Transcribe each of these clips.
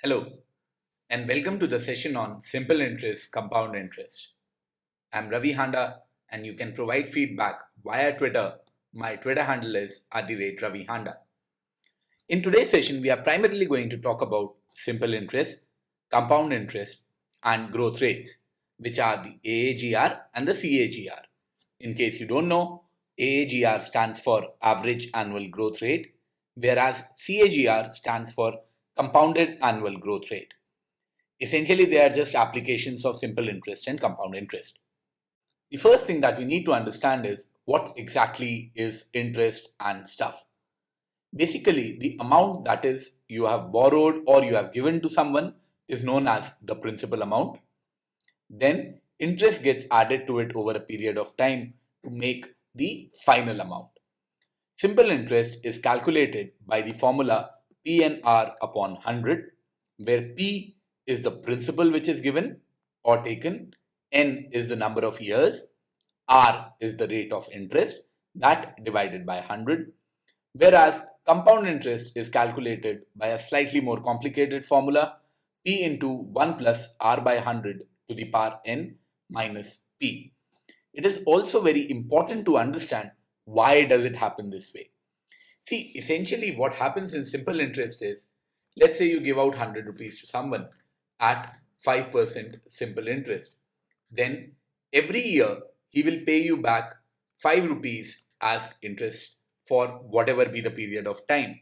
Hello, and welcome to the session on simple interest, compound interest. I'm Ravi Handa, and you can provide feedback via Twitter. My Twitter handle is @Ravi Handa. In today's session, we are primarily going to talk about simple interest, compound interest, and growth rates, which are the AAGR and the CAGR. In case you don't know, AAGR stands for Average Annual Growth Rate, whereas CAGR stands for Compounded Annual Growth Rate. Essentially, they are just applications of simple interest and compound interest. The first thing that we need to understand is what exactly is interest and stuff. Basically, the amount that is you have borrowed or you have given to someone is known as the principal amount. Then interest gets added to it over a period of time to make the final amount. Simple interest is calculated by the formula PNR upon 100, where P is the principal which is given or taken, N is the number of years, R is the rate of interest, that divided by 100, whereas compound interest is calculated by a slightly more complicated formula, P into 1 plus R by 100 to the power N minus P. It is also very important to understand why does it happen this way. See, essentially what happens in simple interest is, let's say you give out 100 rupees to someone at 5% simple interest. Then every year he will pay you back 5 rupees as interest for whatever be the period of time.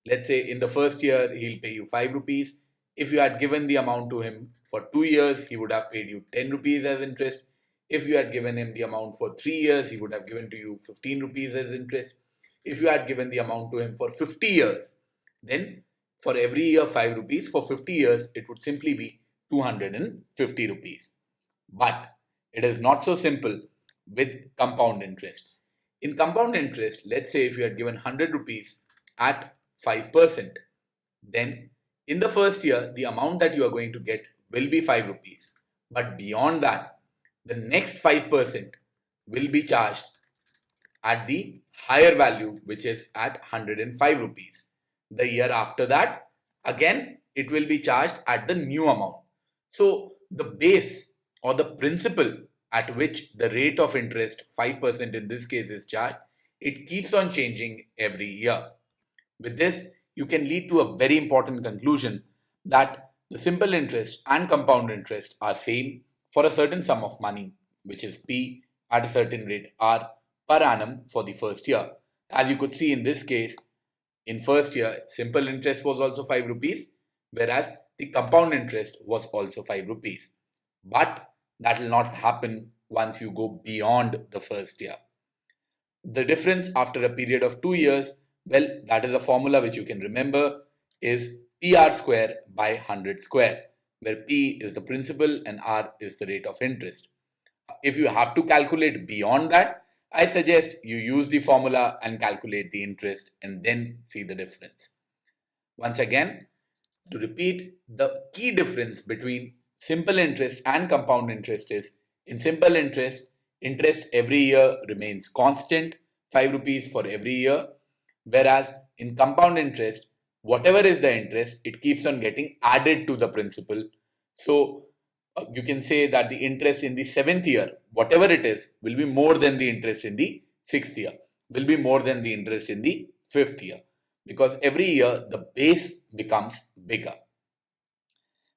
Let's say in the first year he'll pay you 5 rupees. If you had given the amount to him for 2 years, he would have paid you 10 rupees as interest. If you had given him the amount for 3 years, he would have given to you 15 rupees as interest. If you had given the amount to him for 50 years, then for every year 5 rupees, for 50 years, it would simply be 250 rupees. But it is not so simple with compound interest. In compound interest, let's say if you had given 100 rupees at 5%, then in the first year, the amount that you are going to get will be 5 rupees. But beyond that, the next 5% will be charged at the higher value, which is at 105 rupees. The year after that, again, it will be charged at the new amount. So the base or the principal at which the rate of interest, 5% in this case, is charged, it keeps on changing every year. With this, you can lead to a very important conclusion that the simple interest and compound interest are same for a certain sum of money, which is P at a certain rate R per annum for the first year. As you could see in this case, in first year, simple interest was also 5 rupees, whereas the compound interest was also 5 rupees. But that will not happen once you go beyond the first year. The difference after a period of 2 years, well, that is a formula which you can remember, is PR square by 100 square, where P is the principal and R is the rate of interest. If you have to calculate beyond that, I suggest you use the formula and calculate the interest and then see the difference. Once again, to repeat, the key difference between simple interest and compound interest is, in simple interest, interest every year remains constant, 5 rupees for every year, whereas in compound interest, whatever is the interest, it keeps on getting added to the principal. So you can say that the interest in the 7th year, whatever it is, will be more than the interest in the 6th year, will be more than the interest in the 5th year, because every year the base becomes bigger.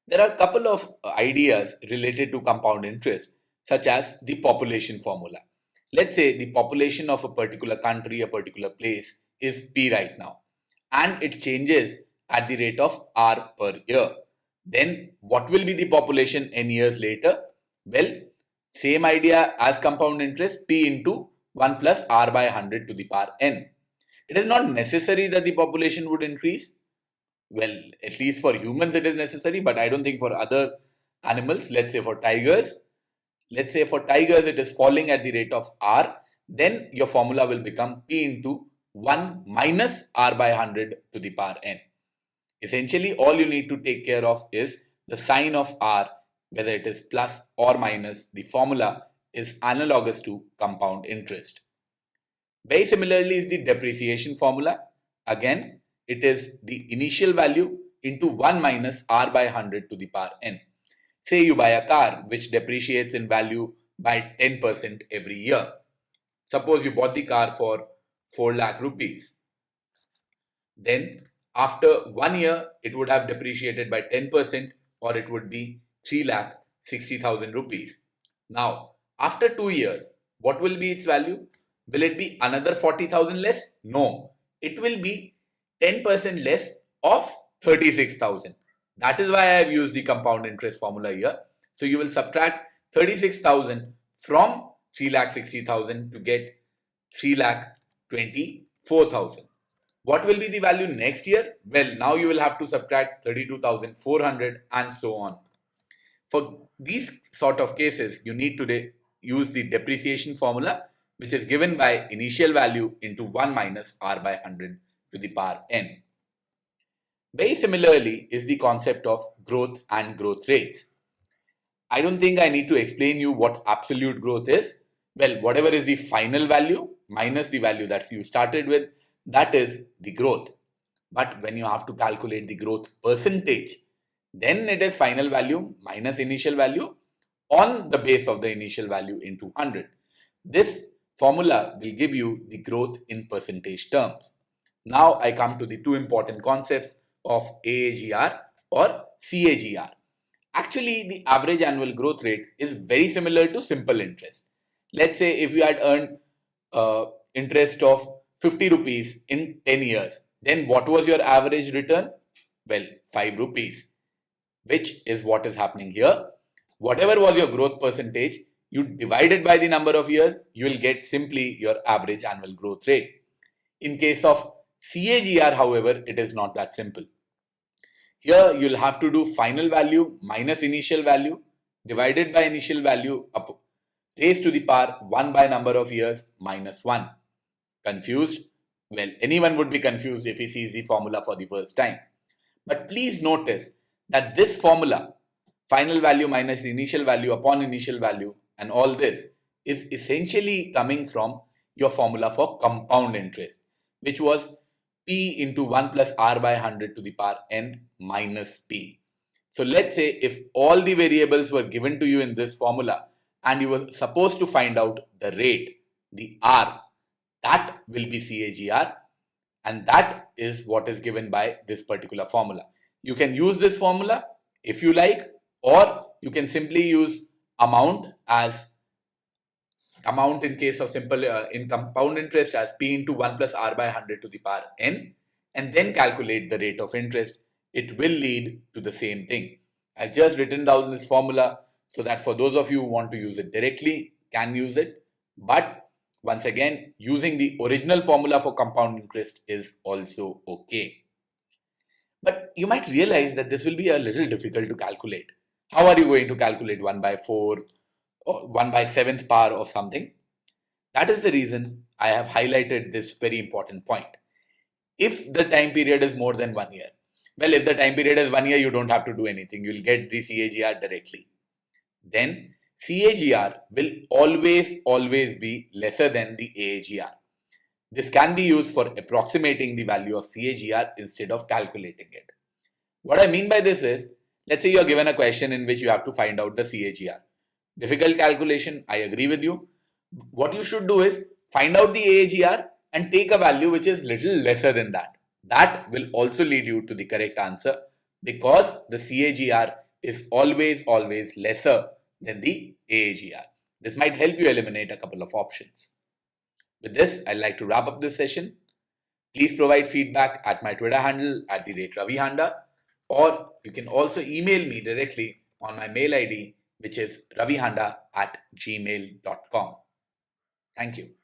There are a couple of ideas related to compound interest, such as the population formula. Let's say the population of a particular country, a particular place is P right now, and it changes at the rate of R per year. Then what will be the population n years later? Well, same idea as compound interest, P into 1 plus R by 100 to the power n. It is not necessary that the population would increase. Well, at least for humans it is necessary, but I don't think for other animals. Let's say for tigers it is falling at the rate of R, then your formula will become P into 1 minus R by 100 to the power n. Essentially, all you need to take care of is the sign of R, whether it is plus or minus. The formula is analogous to compound interest. Very similarly is the depreciation formula. Again, it is the initial value into 1 minus r by 100 to the power n. Say you buy a car which depreciates in value by 10% every year. Suppose you bought the car for 4 lakh rupees. Then after 1 year, it would have depreciated by 10% or it would be 3 lakh 60,000 rupees. Now, after 2 years, what will be its value? Will it be another 40,000 less? No, it will be 10% less of 36,000. That is why I have used the compound interest formula here. So you will subtract 36,000 from 3,60,000 to get 3,24,000. What will be the value next year? Well, now you will have to subtract 32,400 and so on. For these sort of cases, you need to use the depreciation formula, which is given by initial value into 1 minus r by 100 to the power n. Very similarly is the concept of growth and growth rates. I don't think I need to explain you what absolute growth is. Well, whatever is the final value minus the value that you started with, that is the growth. But when you have to calculate the growth percentage, then it is final value minus initial value on the base of the initial value into 100. This formula will give you the growth in percentage terms. Now I come to the two important concepts of AAGR or CAGR. Actually, the average annual growth rate is very similar to simple interest. Let's say if you had earned interest of 50 rupees in 10 years, then what was your average return? Well, 5 rupees, which is what is happening here. Whatever was your growth percentage, you divide it by the number of years, you will get simply your average annual growth rate. In case of CAGR, however, it is not that simple. Here you'll have to do final value minus initial value divided by initial value raised to the power 1 by number of years minus 1. Confused? Well, anyone would be confused if he sees the formula for the first time. But please notice that this formula, final value minus initial value upon initial value and all this is essentially coming from your formula for compound interest, which was P into 1 plus R by 100 to the power N minus P. So let's say if all the variables were given to you in this formula and you were supposed to find out the rate, the R, that will be CAGR, and that is what is given by this particular formula. You can use this formula if you like, or you can simply use amount in case of simple in compound interest as P into 1 plus R by 100 to the power N, and then calculate the rate of interest. It will lead to the same thing. I've just written down this formula so that for those of you who want to use it directly, can use it. But once again, using the original formula for compound interest is also okay. But you might realize that this will be a little difficult to calculate. How are you going to calculate 1 by 4 or 1 by 7th power or something? That is the reason I have highlighted this very important point. If the time period is more than 1 year, well, if the time period is 1 year, you don't have to do anything. You'll get the CAGR directly. Then CAGR will always be lesser than the AAGR. This can be used for approximating the value of CAGR instead of calculating it. What I mean by this is, let's say you are given a question in which you have to find out the CAGR. Difficult calculation, I agree with you. What you should do is find out the AAGR and take a value which is little lesser than that. That will also lead you to the correct answer because the CAGR is always lesser than the AAGR. This might help you eliminate a couple of options. With this, I'd like to wrap up this session. Please provide feedback at my Twitter handle @RaviHanda, or you can also email me directly on my mail ID, which is ravihanda@gmail.com. Thank you.